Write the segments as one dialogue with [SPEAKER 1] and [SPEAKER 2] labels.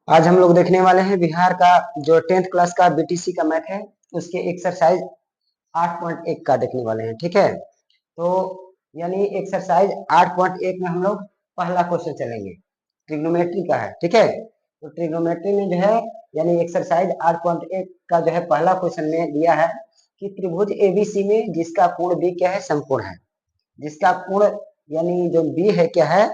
[SPEAKER 1] आज हम लोग देखने वाले हैं बिहार का जो 10th क्लास का बीटीसी का मैथ है, उसके एक्सरसाइज 8.1 का देखने वाले हैं। ठीक है, तो यानी एक्सरसाइज 8.1 में हम लोग पहला क्वेश्चन चलेंगे, ट्रिग्नोमेट्री का है। ठीक है, तो ट्रिग्नोमेट्री में जो है यानी एक्सरसाइज 8.1 का जो है पहला क्वेश्चन में दिया है कि त्रिभुज एबीसी में जिसका कोण बी क्या है, समकोण है। जिसका कोण यानी जो बी है क्या है,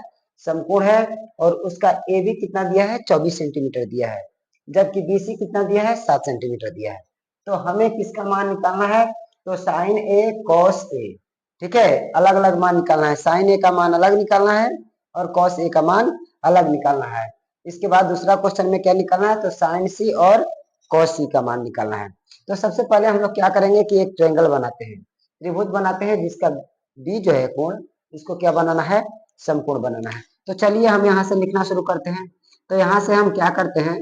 [SPEAKER 1] समकोण है, और उसका ए बी कितना दिया है, 24 सेंटीमीटर दिया है, जबकि बीसी कितना दिया है, 7 सेंटीमीटर दिया है। तो हमें किसका मान निकालना है, तो साइन ए कॉस ए। ठीक है, अलग अलग मान निकालना है, साइन ए का मान अलग निकालना है और कॉस ए का मान अलग निकालना है। इसके बाद दूसरा क्वेश्चन में क्या निकालना है, तो साइन सी और कॉस सी का मान निकालना है। तो सबसे पहले हम लोग क्या करेंगे कि एक ट्रायंगल बनाते हैं, त्रिभुज बनाते हैं, जिसका बी जो है कोण, इसको क्या बनाना है, समकोण बनाना है। तो चलिए हम यहाँ से लिखना शुरू करते हैं। तो यहाँ से हम क्या करते हैं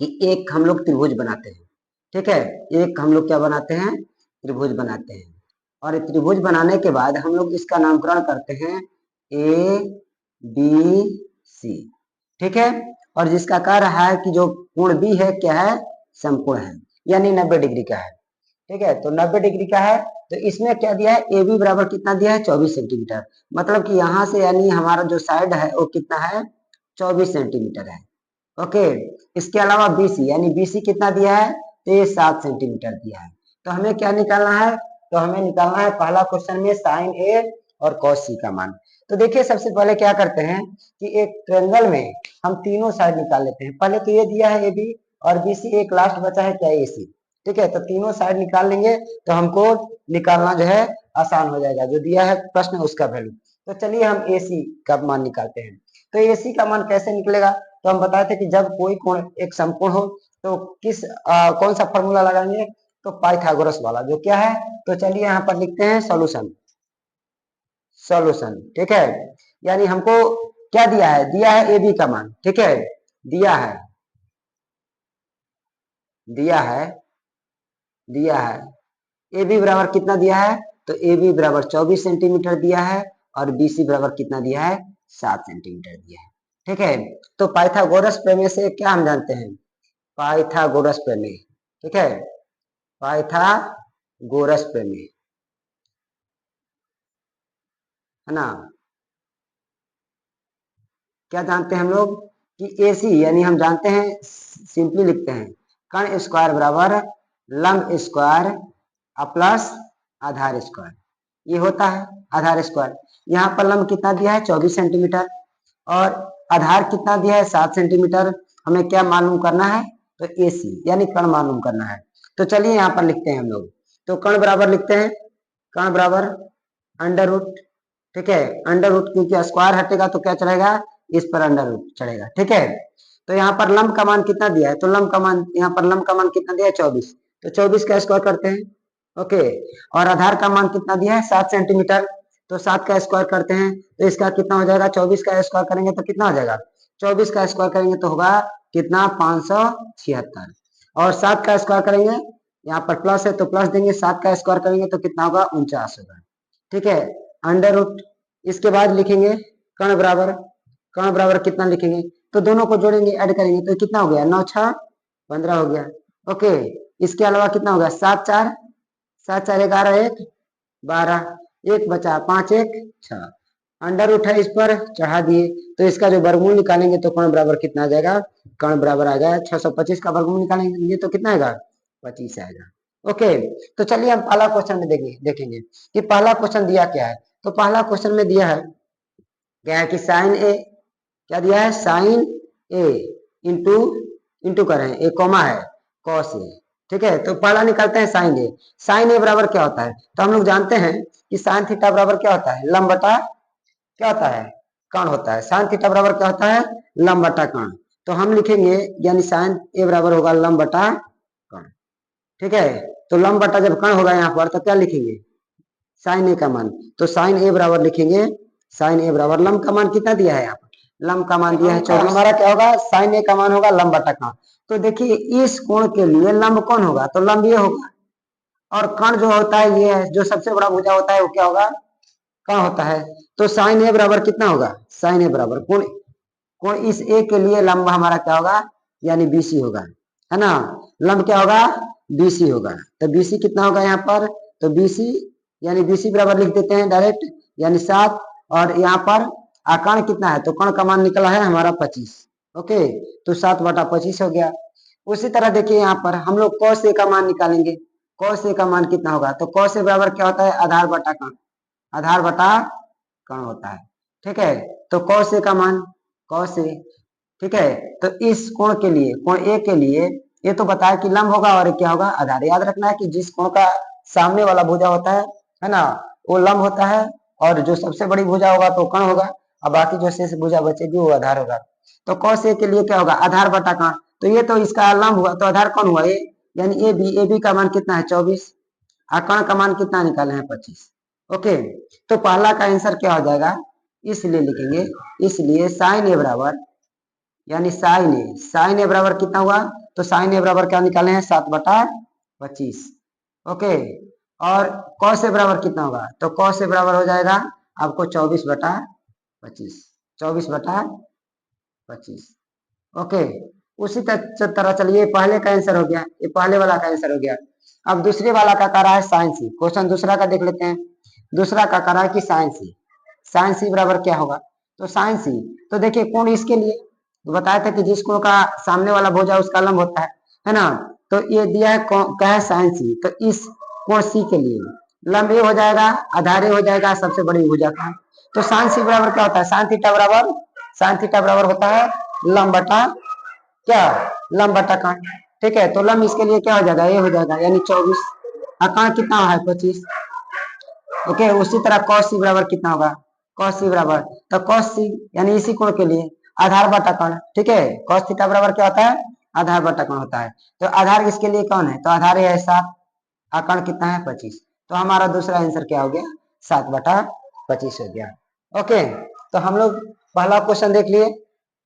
[SPEAKER 1] कि एक हम लोग त्रिभुज बनाते हैं। ठीक है, एक हम लोग क्या बनाते हैं, त्रिभुज बनाते हैं, और त्रिभुज बनाने के बाद हम लोग इसका नामकरण करते हैं ए बी सी। ठीक है, और जिसका कह रहा है कि जो कोण बी है क्या है, समकोण है, यानी 90 डिग्री का है। ठीक है, तो 90 डिग्री का है, तो इसमें क्या दिया है, ए बी बराबर कितना दिया है, 24 सेंटीमीटर। मतलब कि यहाँ से यानी हमारा जो साइड है वो कितना है, 24 सेंटीमीटर है। ओके, इसके अलावा बीसी यानी बीसी कितना दिया है, तो ये 7 सेंटीमीटर दिया है। तो हमें क्या निकालना है, तो हमें निकालना है पहला क्वेश्चन में साइन ए और कॉस सी का मान। तो देखिए सबसे पहले क्या करते हैं कि एक ट्रायंगल में हम तीनों साइड निकाल लेते हैं। पहले तो ये दिया है ए बी और बी सी, एक लास्ट बचा है क्या, ए सी। ठीक है, तो तीनों साइड निकाल लेंगे तो हमको निकालना जो है आसान हो जाएगा, जो दिया है प्रश्न उसका वैल्यू। तो चलिए हम ए सी का मान निकालते हैं। तो ए सी का मान कैसे निकलेगा, तो हम बताए थे कि जब कोई कोण एक समकोण हो तो कौन सा फॉर्मूला लगाएंगे, तो पाइथागोरस वाला, जो क्या है, तो चलिए यहाँ पर लिखते हैं सॉल्यूशन। सॉल्यूशन, ठीक है, यानी हमको क्या दिया है ए बी का मान। ठीक है, दिया है दिया है दिया है ए बी बराबर कितना दिया है, तो ए बी बराबर 24 सेंटीमीटर दिया है, और बी सी बराबर कितना दिया है, 7 सेंटीमीटर दिया है। ठीक है, तो पाइथागोरस प्रमेय से क्या हम जानते हैं, पाइथागोरस प्रमेय। ठीक है, पाइथागोरस प्रमेय है ना, क्या जानते हैं हम लोग कि ए सी यानी हम जानते हैं, सिंपली लिखते हैं कर्ण स्क्वायर बराबर लंब स्क्वायर प्लस आधार स्क्वायर, ये होता है आधार स्क्वायर। यहाँ पर लंब कितना दिया है, 24 सेंटीमीटर, और आधार कितना दिया है, 7 सेंटीमीटर। हमें क्या मालूम करना है, तो ए सी यानी कर्ण मालूम करना है। तो चलिए यहाँ पर लिखते हैं हम लोग, तो कर्ण बराबर लिखते हैं, कर्ण बराबर अंडर रूट। ठीक है, अंडर रूट, क्योंकि स्क्वायर हटेगा तो क्या चलेगा, इस पर अंडर रूट चढ़ेगा। ठीक है, तो यहाँ पर लंब का मान कितना दिया है, तो लंब का मान, यहाँ पर लंब का मान कितना दिया है, 24, तो 24 का स्क्वायर करते हैं। ओके, और आधार का मान कितना दिया है, 7 सेंटीमीटर, तो 7 का स्क्वायर करते हैं, तो इसका कितना हो जाएगा, 24 का स्क्वायर करेंगे तो कितना हो जाएगा, 24 का स्क्वायर करेंगे तो होगा कितना, 576, और 7 का स्क्वायर करेंगे, यहाँ पर प्लस है तो प्लस देंगे, 7 का स्क्वायर करेंगे तो कितना होगा, 49 होगा। ठीक है, अंडर रूट, इसके बाद लिखेंगे कर्ण बराबर कितना लिखेंगे, तो दोनों को जोड़ेंगे, ऐड करेंगे तो कितना हो गया, 9 6 15 हो गया। ओके, इसके अलावा कितना हो गया, 7 4 7 4 11 1 12, एक बचा, 5 1 6, अंडर रूट है, इस पर चढ़ा दिए, तो इसका जो वर्गमूल निकालेंगे तो कर्ण बराबर कितना आ जाएगा, कर्ण बराबर आ जाएगा 625 का वर्गमूल निकालेंगे तो कितना आएगा, 25 आएगा। ओके, तो चलिए हम पहला क्वेश्चन में देखेंगे कि पहला क्वेश्चन दिया क्या है। तो पहला क्वेश्चन में दिया है क्या है कि साइन ए, क्या दिया है, साइन ए इंटू इंटू कर रहे हैं, ए कॉमा है, कॉस ए। ठीक है, तो पहला निकालते हैं साइन ए। साइन ए बराबर क्या होता है, तो हम लोग जानते हैं कि साइन थीटा बराबर क्या होता है, लंब बटा क्या होता है, कर्ण होता है। साइन थीटा बराबर क्या होता है, लंब बटा कर्ण। तो हम लिखेंगे यानी साइन ए बराबर होगा लंब बटा कर्ण। ठीक है, तो लंब बटा जब कर्ण होगा यहाँ पर तो क्या लिखेंगे, साइन ए का मान, तो साइन ए बराबर लिखेंगे, साइन ए बराबर लंब का मान कितना दिया है, यहाँ पर लंब का मान दिया है 24, हमारा क्या होगा, साइन ए का मान होगा लंब बटा कर्ण। तो देखिए इस कोण के लिए लंब कौन होगा, तो लंब ये होगा, और कर्ण जो होता है ये है, जो सबसे बड़ा भुजा होता है वो क्या होगा, कहाँ होता है? तो साइन ए बराबर कितना होगा? साइन ए बराबर कोण कोण इस ए के लिए लंब हमारा क्या होगा? यानी बीसी होगा, है ना। लंब क्या होगा? बीसी होगा। तो बीसी कितना होगा यहाँ पर? तो बीसी यानी बीसी बराबर लिख देते हैं डायरेक्ट, यानी 7। और यहाँ पर आकर्ण कितना है? तो कर्ण का मान निकला है हमारा 25। ओके, तो 7/25 हो गया। उसी तरह देखिए यहाँ पर हम लोग cos a का मान निकालेंगे। cos a का मान कितना होगा? तो cos a बराबर क्या होता है? आधार बटा कर्ण, आधार बटा कर्ण होता है। ठीक है, तो cos a का मान cos a, ठीक है। तो इस कोण के लिए, कोण ए के लिए ये तो बताया कि लंब होगा और क्या होगा? आधार। याद रखना है कि जिस कोण का सामने वाला भुजा होता है ना, वो लंब होता है, और जो सबसे बड़ी भुजा होगा तो कर्ण होगा, और बाकी जो शेष भुजा बचेगी वो आधार होगा। तो cos a के लिए क्या होगा? आधार बटा कर्ण। तो ये तो इसका लंब हुआ, तो आधार कौन हुआ? ए, यानी ए बी का मान कितना है? 24। कर्ण का मान कितना निकाले हैं? 25। ओके, तो पहला का आंसर क्या हो जाएगा? इसलिए लिखेंगे, इसलिए साइन ए बराबर, यानी साइन ए बराबर कितना हुआ? तो साइन ए बराबर क्या निकाले हैं? 7/25। ओके, और cos ए बराबर कितना होगा? तो cos ए बराबर हो जाएगा आपको 24/25, 24/25। ओके, उसी तरह चलिए, पहले का आंसर हो गया, ये पहले वाला का आंसर हो गया। अब दूसरे वाला का रहा है साइन सी। क्वेश्चन दूसरा का देख लेते हैं। दूसरा का रहा है कि साइन सी बराबर क्या होगा? तो साइन सी, तो देखिए कोण इसके लिए तो बताया था कि जिस कोण का सामने वाला भुजा उसका लंब होता है ना। तो ये दिया है क्या है? साइन सी। तो इस कोण सी के लिए लंब ए हो जाएगा, आधार ए हो जाएगा सबसे बड़ी भुजा का। तो साइन सी बराबर क्या होता है? साइन थीटा बराबर होता है लंब बटा क्या? लंब बटा कर्ण। ठीक है, तो लंब इसके लिए क्या हो जाएगा? ये हो जाएगा, यानी 24। कर्ण कितना है? 25। ओके, उसी तरह cos c बराबर कितना होगा? cos c बराबर, तो cos c यानी इसी कोण के लिए आधार बटा कर्ण। ठीक है, cos थीटा बराबर क्या होता है? आधार बटा कर्ण होता है। तो आधार इसके लिए कौन है? तो आधार है 7, कर्ण कितना है? 25। तो हमारा दूसरा आंसर क्या हो गया? 7/25 हो गया। ओके, तो हम लोग पहला क्वेश्चन देख लिए,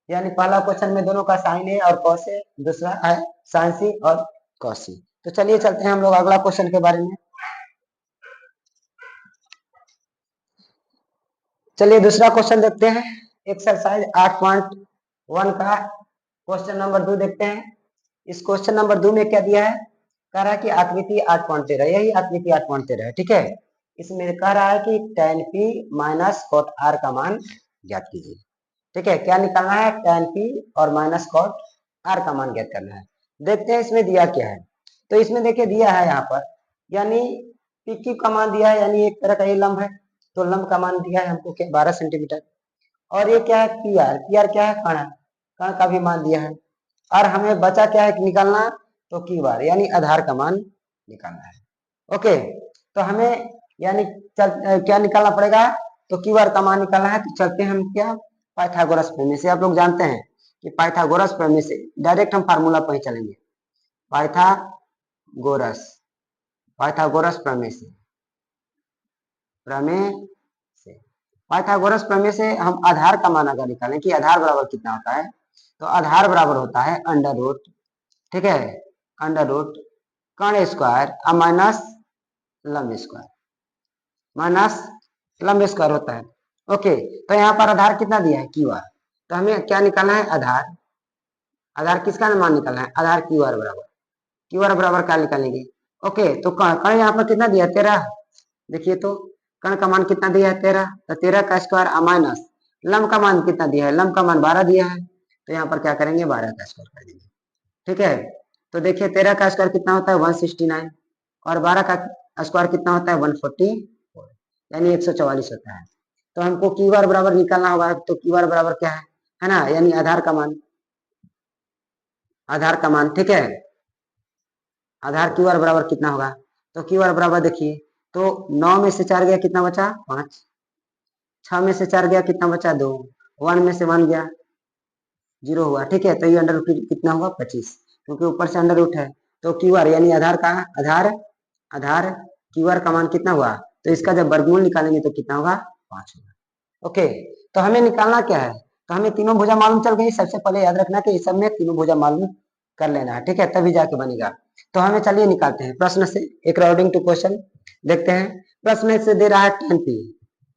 [SPEAKER 1] यानी पहला क्वेश्चन में दोनों का साइन है और cos है, दूसरा है साइन सी और cos सी। तो चलिए चलते हैं हम लोग अगला क्वेश्चन के बारे में। चलिए दूसरा क्वेश्चन देखते हैं। एक्सरसाइज 8.1 का क्वेश्चन नंबर 2 देखते हैं। इस क्वेश्चन नंबर 2 में क्या दिया है? कह रहा है कि आकृति 8.13, यही आकृति 8.13 है। ठीक है, इसमें कह रहा है कि tan p minus cot r का मान ज्ञात कीजिए। ठीक है, क्या निकालना है? tan p और माइनस cot r का मान ज्ञात करना है। देखते हैं इसमें दिया क्या है। तो इसमें देखिए दिया है यहाँ पर, यानी pq का मान दिया है, यानी एक तरह का ये लंब है। तो लंब का मान दिया है हमको क्या? 12 सेंटीमीटर। और ये क्या है? पी आर क्या है? कर्ण, कर्ण का भी मान दिया है। और हमें बचा क्या है निकालना? तो क्यू आर यानी आधार का मान निकालना है। ओके, तो हमें यानी क्या निकालना पड़ेगा? तो क्यू आर का मान निकालना है। तो चलते हैं हम क्या? पाइथागोरस प्रमेय से। आप लोग जानते हैं कि पाइथागोरस प्रमेय से डायरेक्ट हम फार्मूला पर ही चलेंगे। पाइथागोरस पाइथागोरस प्रमेय से प्रमेय पाइथागोरस प्रमेय से हम आधार का मान अगर निकालें कि आधार बराबर कितना होता है, तो आधार बराबर होता है अंडर रूट, ठीक है, अंडर रूट कर्ण स्क्वायर माइनस लंब स्क्वायर, माइनस लंब स्क्वायर होता है। ओके, तो यहाँ पर आधार कितना दिया है? Q R. तो हमें क्या निकालना है? आधार। आधार किसका मान निकालना है? आधार क्यू आर बराबर, क्यू आर बराबर क्या निकालेंगे? ओके, तो कर्ण यहाँ पर कितना दिया है? 13। देखिए तो कर्ण का मान कितना दिया है? 13। तो 13 का स्क्वायर माइनस लंब का मान कितना दिया है? लंब का मान 12 दिया है। तो यहाँ पर क्या करेंगे? 12 का स्क्वायर कर देंगे। ठीक है, तो देखिए 13 का स्क्वायर कितना होता है? 169, और 12 का स्क्वायर कितना होता है? 144, यानी 144 होता है। तो हमको क्यू आर बराबर निकालना होगा। तो क्यू आर बराबर क्या है ना, यानी आधार का मान, आधार का मान। ठीक है, आधार क्यू आर बराबर कितना होगा? तो क्यू आर बराबर देखिए, तो 9 में से 4 गया कितना बचा? 5। 6 में से 4 गया कितना बचा? 2। 1 में से 1 गया 0 हुआ। ठीक है, तो ये अंडर रूट कितना हुआ? 25, क्योंकि ऊपर से अंडर रूट है। तो क्यू आर यानी आधार का आधार आधार क्यू आर का मान कितना हुआ? तो इसका जब वर्गमूल निकालेंगे तो कितना होगा? 5 होगा। ओके, तो हमें निकालना क्या है? तो हमें तीनों भुजा मालूम चल गई। सबसे पहले याद रखना कि इस सब में तीनों भुजा मालूम कर लेना है। ठीक है, तभी जाके बनेगा। तो हमें चलिए निकालते हैं प्रश्न से, एक अकॉर्डिंग टू क्वेश्चन देखते हैं। प्रश्न से दे रहा है tan p,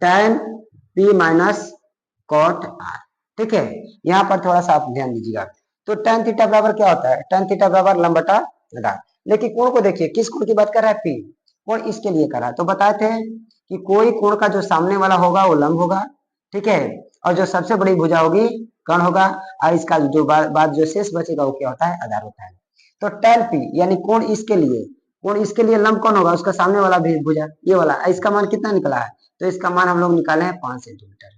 [SPEAKER 1] tan p minus cot r। ठीक है, यहाँ पर थोड़ा सा आप ध्यान दीजिएगा। तो tan थीटा बराबर क्या होता है, tan थीटा बराबर लंब बटा आधार। लेकिन कोण को देखिए, किस कोण की बात कर रहा है, p कोण इसके लिए कर रहा है। तो बताए थे कि कोई कोण का जो सामने वाला होगा वो लंब होगा, ठीक है, और जो सबसे बड़ी भुजा होगी कर्ण होगा, और इसका जो बाद जो शेष बचेगा वो क्या होता है, आधार होता है। तो tan p यानी कोण इसके लिए लंब कौन होगा, उसका सामने वाला भी भुजा ये वाला, इसका मान कितना निकला है, तो इसका मान हम लोग निकाले हैं 5 सेंटीमीटर।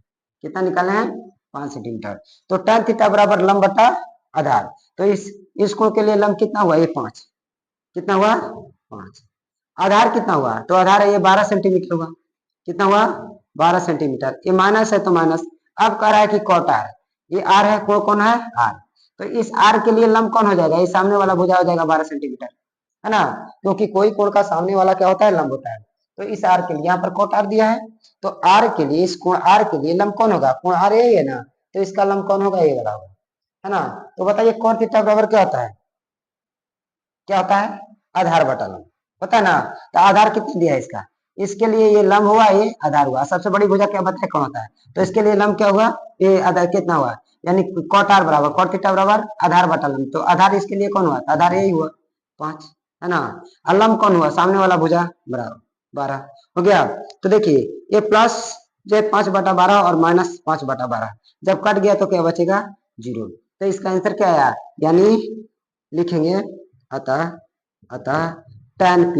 [SPEAKER 1] कितना निकाले हैं, 5 सेंटीमीटर। तो tan थीटा बराबर लंब बटा आधार। तो इस कोण के लिए लंब कितना हुआ, ये 5, कितना हुआ 5, आधार कितना हुआ, तो आधार है ये 12 सेंटीमीटर हुआ। कितना हुआ, 12 सेंटीमीटर। ये माइनस है तो माइनस। अब कह रहा है कि कॉट आर, ये आर है, कोण कौन है, आर। तो इस आर के लिए लंब कौन हो जाएगा, ये सामने वाला भुजा हो जाएगा 12 सेंटीमीटर, है ना, क्योंकि कोई कोण का सामने वाला क्या होता है, लंब होता है। तो इस आर के लिए यहाँ पर कॉट आर दिया है, तो आर के लिए, इस कोण आर के लिए लंब कौन होगा, कोण आर यही है ना, तो इसका लंब कौन होगा, ये वाला होगा, है ना। तो बताइए कॉट थीटा बराबर क्या होता है, क्या होता है, आधार बटा लंब, पता है ना। तो आधार कितना दिया है इसका, इसके लिए ये लंब हुआ, ये आधार हुआ। सबसे बड़ी भुजा क्या बताए, कौन होता है, तो इसके लिए लंब क्या हुआ, ये आधार कितना हुआ, यानी कॉट आर बराबर कॉट थीटा बराबर आधार बटा लंब। तो आधार इसके लिए कौन हुआ, आधार यही हुआ 5, है ना। और लंब कौन हुआ, सामने वाला भुजा बराबर 12 हो गया। तो देखिए ये प्लस जो 5/12 और माइनस 5/12 जब कट गया तो क्या बचेगा, 0। तो इसका आंसर क्या आया, यानी लिखेंगे अतः अतः tan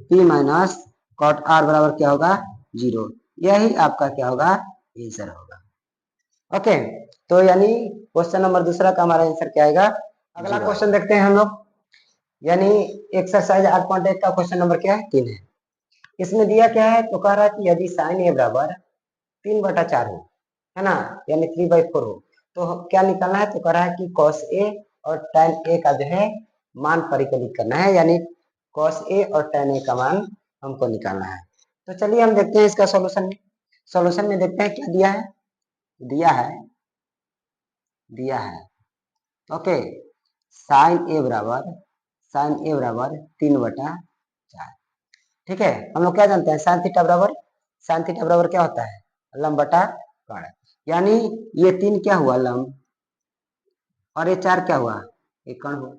[SPEAKER 1] p minus cot R बराबर क्या होगा, 0। यही आपका क्या होगा, आंसर होगा। ओके, तो यानी क्वेश्चन नंबर दूसरा का हमारा आंसर क्या आएगा। अगला क्वेश्चन देखते हैं हम लोग, यानी एक्सरसाइज 8.1 का क्वेश्चन नंबर क्या है, 3 है। इसमें दिया क्या है, तो कह रहा है कि यदि साइन ए बराबर 3/4 हो, है ना, यानी 3/4 हो, तो क्या निकालना है, तो कह रहा है कि cos ए और tan ए का जो है मान परिकलित करना है, यानी cos ए और tan ए का मान हमको निकालना है। तो चलिए हम देखते हैं इसका सॉल्यूशन में देखते हैं क्या दिया है, दिया है ओके, साइन ए बराबर 3/4। ठीक है, हम लोग क्या जानते हैं, साइन थीटा बराबर क्या होता है, लंब बटा कर्ण। यानी ये 3 क्या हुआ, लंब, और ये 4 क्या हुआ, ये कर्ण हुआ।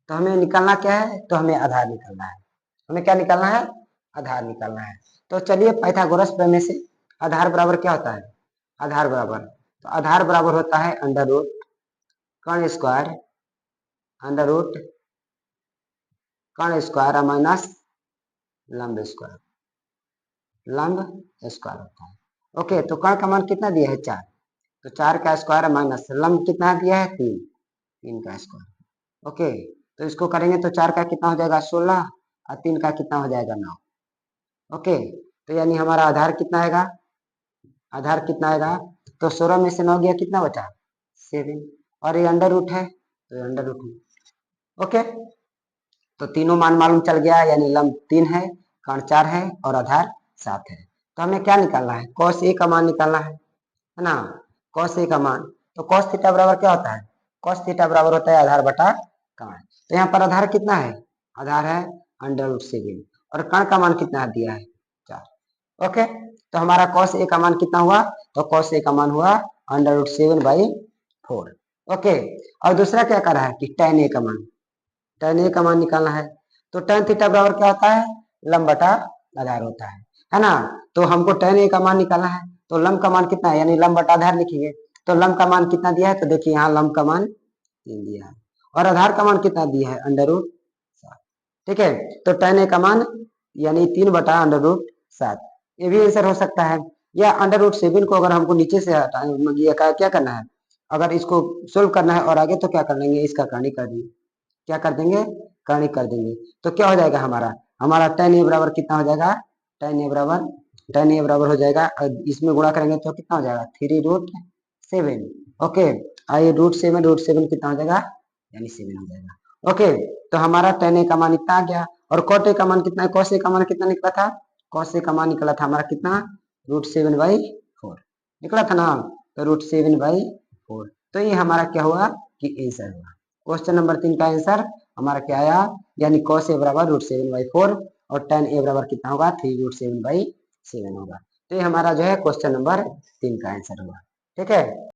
[SPEAKER 1] तो हमें निकालना क्या है, तो हमें आधार निकालना है। हमें क्या निकालना है, आधार निकालना है। तो चलिए पाइथागोरस प्रमेय से आधार बराबर क्या होता है, आधार बराबर, तो आधार बराबर होता है अंडर रूट कर्ण स्क्वायर माइनस लंब स्क्वायर होता है। ओके, तो कर्ण का मान कितना दिया है, 4, तो 4 का स्क्वायर माइनस लंब कितना दिया है, 3 का स्क्वायर। ओके, तो इसको करेंगे तो 4 का कितना हो जाएगा, 16, और 3 का कितना हो जाएगा, 9। ओके, तो यानी हमारा आधार कितना आएगा, तो 16 में से 9 गया, कितना बचा, 7, और ये अंडर रूट है, तो ये अंडर रूट है। ओके, तो तीनों मान मालूम चल गया, यानी लंब 3 है, कर्ण 4 है, और आधार 7 है। तो हमें क्या निकालना है, cos ए का मान निकालना है ना, cos ए का मान। तो cos थीटा बराबर क्या होता है, cos थीटा बराबर होता है आधार बटा कर्ण। तो यहाँ पर आधार कितना है, आधार है √7, और कर्ण का मान कितना दिया है, 4। ओके, तो हमारा cos ए का मान कितना हुआ, तो cos ए का मान हुआ √7/4। ओके, और दूसरा क्या कर रहा है कि tan ए का मान निकालना है। तो tan थीटा बराबर क्या होता है, लंब बटा आधार होता है ना। तो हमको tan ए का मान निकालना है, तो लंब का मान कितना है, यानी लंब बटा आधार लिखेंगे। तो लंब का मान कितना दिया है, तो देखिए यहाँ लंब का मान 3 दिया है, और आधार का मान कितना दिया है, √7। ठीक है, तो tan ए का मान यानी 3/√7, ये भी आंसर हो सकता है। या √7 को अगर हमको नीचे से क्या करना है, अगर इसको सोल्व करना है और आगे, तो क्या कर लेंगे, इसका करनी कर देंगे, क्या कर देंगे, करनी कर देंगे। तो क्या हो जाएगा हमारा tan ए बराबर कितना हो जाएगा, tan ए बराबर हो जाएगा, इसमें गुणा करेंगे तो कितना हो जाएगा, 3√7। ओके, आइए √7 कितना हो जाएगा, यानी 7 हो जाएगा। ओके, तो हमारा tan ए का मान इतना आ गया, और cot ए का मान कितना है, cos ए का मान कितना निकला था, cos ए का मान निकला था हमारा कितना, √7/4 निकला था ना, तो √7/4। तो ये हमारा क्या हुआ कि आंसर हुआ। क्वेश्चन नंबर 3 का आंसर हमारा क्या आया, यानी cos ए बराबर √7/4, और tan ए बराबर कितना होगा, 3√7/4 7 होगा। तो ये हमारा जो है क्वेश्चन नंबर 3 का आंसर हुआ। ठीक है।